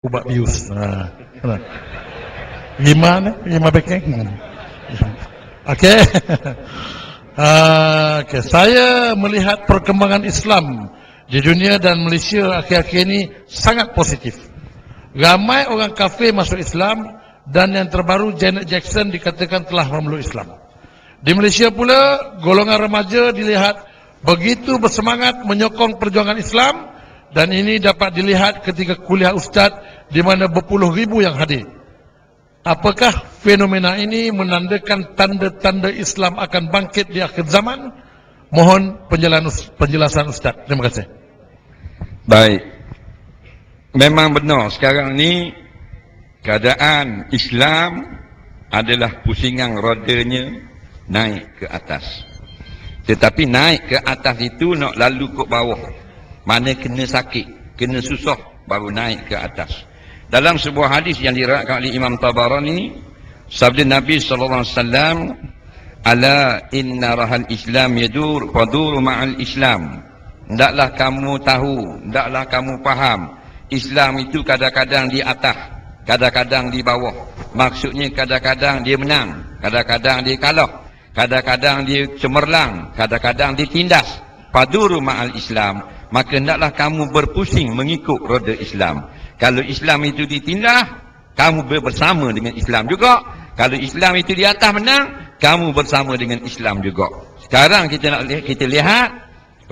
Ubak bius. Gimana? Gimana bekeng? Oke. Oke. Saya melihat perkembangan Islam di dunia dan Malaysia akhir-akhir ini sangat positif. Ramai orang kafir masuk Islam dan yang terbaru Janet Jackson dikatakan telah memeluk Islam. Di Malaysia pula golongan remaja dilihat begitu bersemangat menyokong perjuangan Islam dan ini dapat dilihat ketika kuliah ustaz di mana berpuluh ribu yang hadir. Apakah fenomena ini menandakan tanda-tanda Islam akan bangkit di akhir zaman? Mohon penjelasan ustaz. Terima kasih. Baik. Memang benar sekarang ni keadaan Islam adalah pusingan rodanya naik ke atas. Tetapi naik ke atas itu nak lalu ke bawah. Mana kena sakit, kena susah baru naik ke atas. Dalam sebuah hadis yang diriwayatkan oleh Imam Tabarani, sabda Nabi SAW, ala inna rahal Islam yadur faduru ma'al Islam. Hendaklah kamu tahu, hendaklah kamu faham, Islam itu kadang-kadang di atas, kadang-kadang di bawah. Maksudnya kadang-kadang dia menang, kadang-kadang dia kalah, kadang-kadang dia cemerlang, kadang-kadang dia tindas. Faduru ma'al Islam, maka hendaklah kamu berpusing mengikut roda Islam. Kalau Islam itu ditindas, kamu bersama dengan Islam juga. Kalau Islam itu di atas menang, kamu bersama dengan Islam juga. Sekarang kita lihat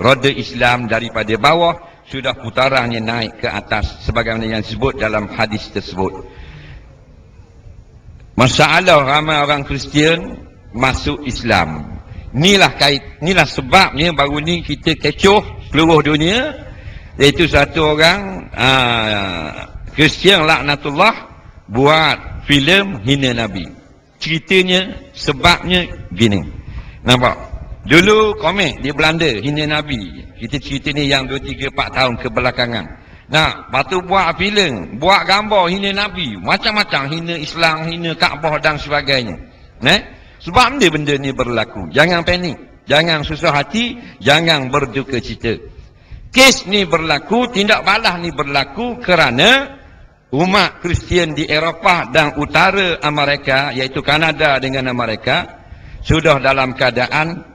roda Islam daripada bawah sudah putarannya naik ke atas sebagaimana yang disebut dalam hadis tersebut. Masalah ramai orang Kristian masuk Islam. Inilah sebabnya baru ni kita kecoh seluruh dunia, iaitu satu orang Kristian laknatullah buat filem hina Nabi. Ceritanya sebabnya gini. Nampak? Dulu komik di Belanda hina Nabi. Kita cerita ni yang 2, 3, 4 tahun kebelakangan. Nah, lepas tu buat filem, buat gambar hina Nabi, macam-macam, hina Islam, hina Kaabah dan sebagainya. Sebab benda ni berlaku. Jangan panik, jangan susah hati, jangan berduka cita. Kes ni berlaku, tindak balas ni berlaku kerana umat Kristian di Eropah dan utara Amerika, iaitu Kanada dengan Amerika, sudah dalam keadaan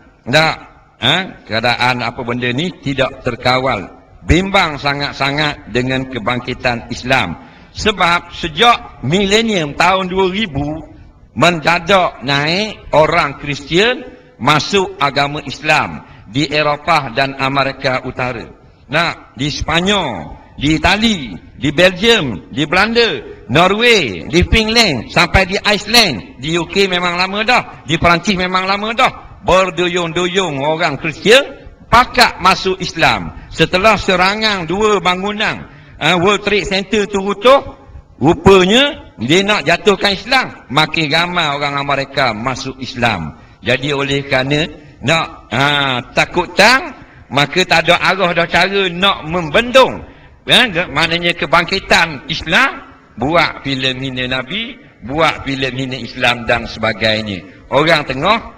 keadaan apa benda ni tidak terkawal. Bimbang sangat-sangat dengan kebangkitan Islam. Sebab sejak milenium tahun 2000 mendadak naik orang Kristian masuk agama Islam di Eropah dan Amerika Utara. Nah, di Spanyol, di Itali, di Belgium, di Belanda, Norway, di Finland, sampai di Iceland, di UK memang lama dah, di Perancis memang lama dah. Berduyung-duyung orang Kristian pakat masuk Islam. Setelah serangan 2 bangunan World Trade Center tu runtuh, rupanya dia nak jatuhkan Islam, makin ramai orang Amerika masuk Islam. Jadi oleh kerana nak takut tang, maka tak ada arah dah cara nak membendung maknanya kebangkitan Islam, buat filem hina Nabi, buat filem hina Islam dan sebagainya. Orang tengah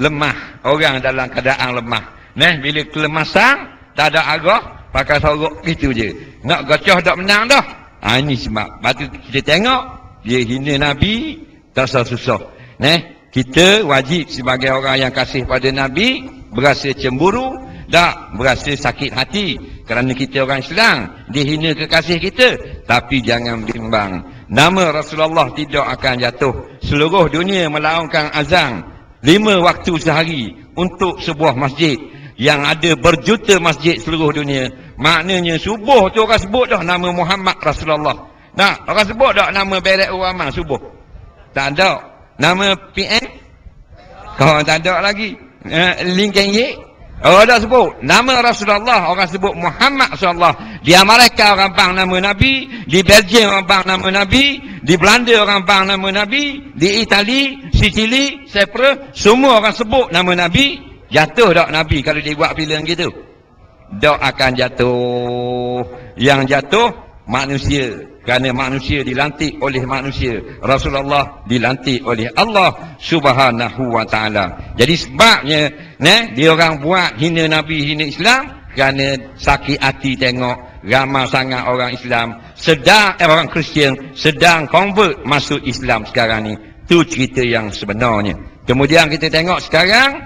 lemah, orang dalam keadaan lemah. Bila kelemasan, tak ada arah, pakai sorok gitu je. Nak gacah tak menang dah. Ini sebab. Lepas tu kita tengok, dia hina Nabi, tak susah. Kita wajib sebagai orang yang kasih pada Nabi, berasa cemburu, tak berasa sakit hati. Kerana kita orang Islam, dia hina kekasih kita. Tapi jangan bimbang. Nama Rasulullah tidak akan jatuh. Seluruh dunia melaungkan azan 5 waktu sehari untuk sebuah masjid yang ada berjuta masjid seluruh dunia. Maknanya subuh tu orang sebut dah nama Muhammad Rasulullah. Nah, orang sebut dah nama Barack Obama subuh? Tak ada. Nama PM? Kau tak ada lagi. Lincoln Ye? Orang dah sebut nama Rasulullah, orang sebut Muhammad Rasulullah. Di Amerika orang bang nama Nabi, di Belgium orang bang nama Nabi, di Belanda orang bang nama Nabi, di Itali, Sicily, Cyprus, semua orang sebut nama Nabi. Jatuh tak Nabi kalau dia buat filem gitu? Tak akan jatuh. Yang jatuh manusia, kerana manusia dilantik oleh manusia. Rasulullah dilantik oleh Allah Subhanahu wa taala. Jadi sebabnya dia orang buat hina Nabi, hina Islam kerana sakit hati tengok ramai sangat orang Islam orang Kristian sedang convert masuk Islam sekarang ni. Tu cerita yang sebenarnya. Kemudian kita tengok sekarang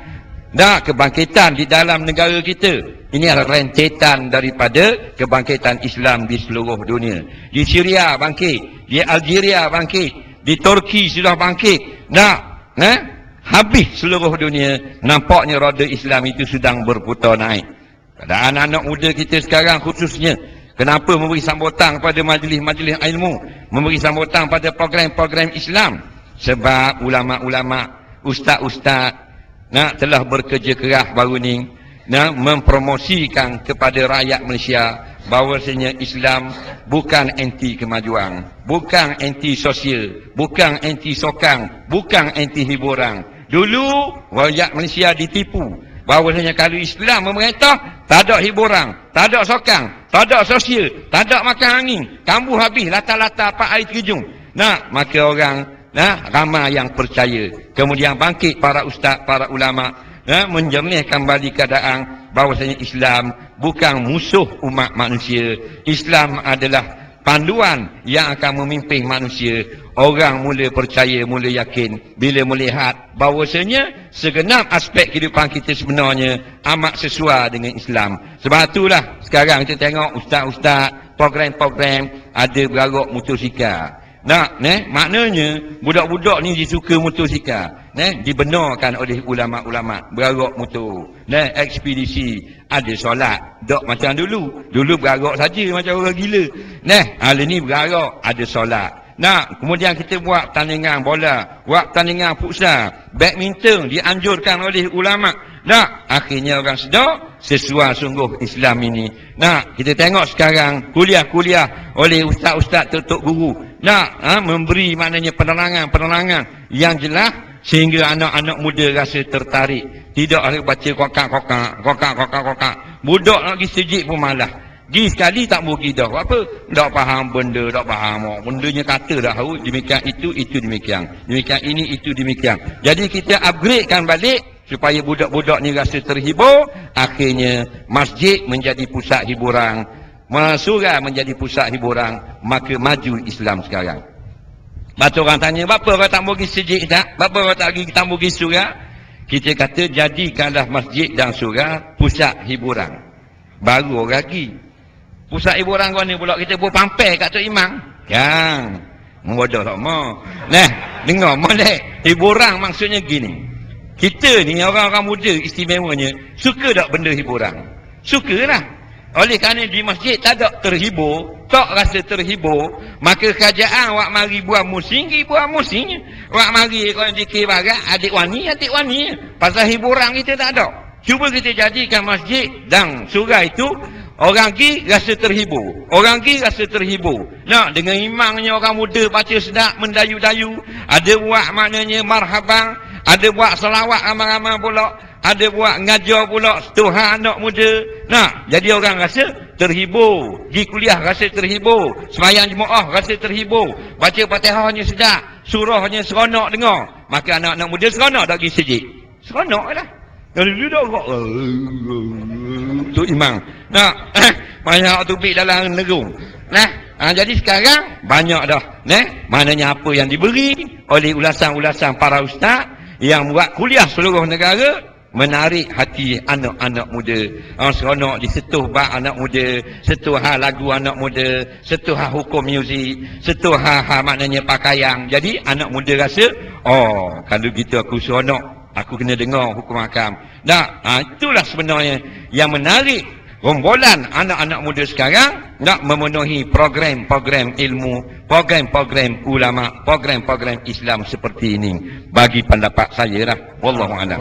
kebangkitan di dalam negara kita. Ini adalah rentetan daripada kebangkitan Islam di seluruh dunia. Di Syria bangkit, di Algeria bangkit, di Turki sudah bangkit. Habis seluruh dunia, nampaknya roda Islam itu sedang berputar naik. Pada anak-anak muda kita sekarang khususnya, kenapa memberi sambutan pada majlis-majlis ilmu, memberi sambutan pada program-program Islam? Sebab ulama-ulama, ustaz-ustaz telah bekerja keras baru ni mempromosikan kepada rakyat Malaysia bahawasanya Islam bukan anti kemajuan, bukan anti sosial, bukan anti sokang, bukan anti hiburan. Dulu rakyat Malaysia ditipu bahawasanya kalau Islam memerintah, tak ada hiburan, tak ada sokang, tak ada sosial, tak ada makan angin, kambuh habis lata-lata pak air terjun. Maka orang ramai yang percaya. Kemudian bangkit para ustaz, para ulama menjernihkan kembali keadaan bahawasanya Islam bukan musuh umat manusia. Islam adalah panduan yang akan memimpin manusia. Orang mula percaya, mula yakin bila melihat bahawasanya segenap aspek kehidupan kita sebenarnya amat sesuai dengan Islam. Sebab itulah sekarang kita tengok ustaz-ustaz, program-program ada berarok motosikal. Maknanya budak-budak ni disuka motosikal. Dibenarkan oleh ulama-ulama berarok motor. Ekspedisi, ada solat. Dok macam dulu. Dulu berarok saja macam orang gila. Hari ni berarok, ada solat. Kemudian kita buat pertandingan bola, buat pertandingan futsal, badminton dianjurkan oleh ulama. Akhirnya orang sedar sesuai sungguh Islam ini. Kita tengok sekarang kuliah-kuliah oleh ustaz-ustaz, tok guru. Memberi maknanya penerangan yang jelas sehingga anak-anak muda rasa tertarik. Tidak ada baca kokak. Budak nak pergi sejid pun malas. Pergi sekali tak mau pergi dah. Apa? Tak faham benda, tak faham. Bendanya kata dah tahu, demikian itu demikian. Demikian ini, itu demikian. Jadi kita upgradekan balik supaya budak-budak ni rasa terhibur. Akhirnya masjid menjadi pusat hiburan, surau menjadi pusat hiburan, maka maju Islam sekarang. Batu orang tanya, berapa orang tak mau pergi sejid tak? Berapa orang tak mau pergi surau? Kita kata jadikanlah masjid dan surau pusat hiburan. Baru orang pergi. Pusat hiburan kau ni pula kita buat pampel kat Tok Imam. Yang bodoh tak mau. Dengar molek. Hiburan maksudnya gini. Kita ni orang-orang muda istimewanya suka tak benda hiburan? Sukalah. Oleh kerana di masjid tak ada terhibur, tak rasa terhibur, maka kerajaan wak mari buat musim, buat musimnya. Wak mari kalau dikir barat, adik wani. Pasal hiburan kita tak ada. Cuba kita jadikan masjid dan surau itu orang pergi rasa terhibur. Orang pergi rasa terhibur. Dengan imamnya orang muda baca sedap, mendayu-dayu. Ada buat maknanya marhaban. Ada buat selawat ramai-ramai pula. Ada buat ngajar pula Tuhan anak muda. Jadi orang rasa terhibur. Pergi kuliah rasa terhibur. Sembahyang jemaah rasa terhibur. Baca Fatihahnya sedap. Surahnya seronok dengar. Maka anak-anak muda seronok tak pergi sejid. Seronok lah. Kalau dulu dah Tok Imam. Banyak tubik dalam negung. Jadi sekarang banyak dah. Maknanya apa yang diberi oleh ulasan-ulasan para ustaz yang buat kuliah seluruh negara menarik hati anak-anak muda. Seronok disetuh bak anak muda, setuh lagu anak muda, setuh hukum muzik, setuh maknanya pakaian. Jadi anak muda rasa, kalau gitu aku seronok. Aku kena dengar hukum hakam. Itulah sebenarnya yang menarik rombolan anak-anak muda sekarang nak memenuhi program-program ilmu, program-program ulama, program-program Islam seperti ini. Bagi pendapat saya lah. Wallahu a'lam.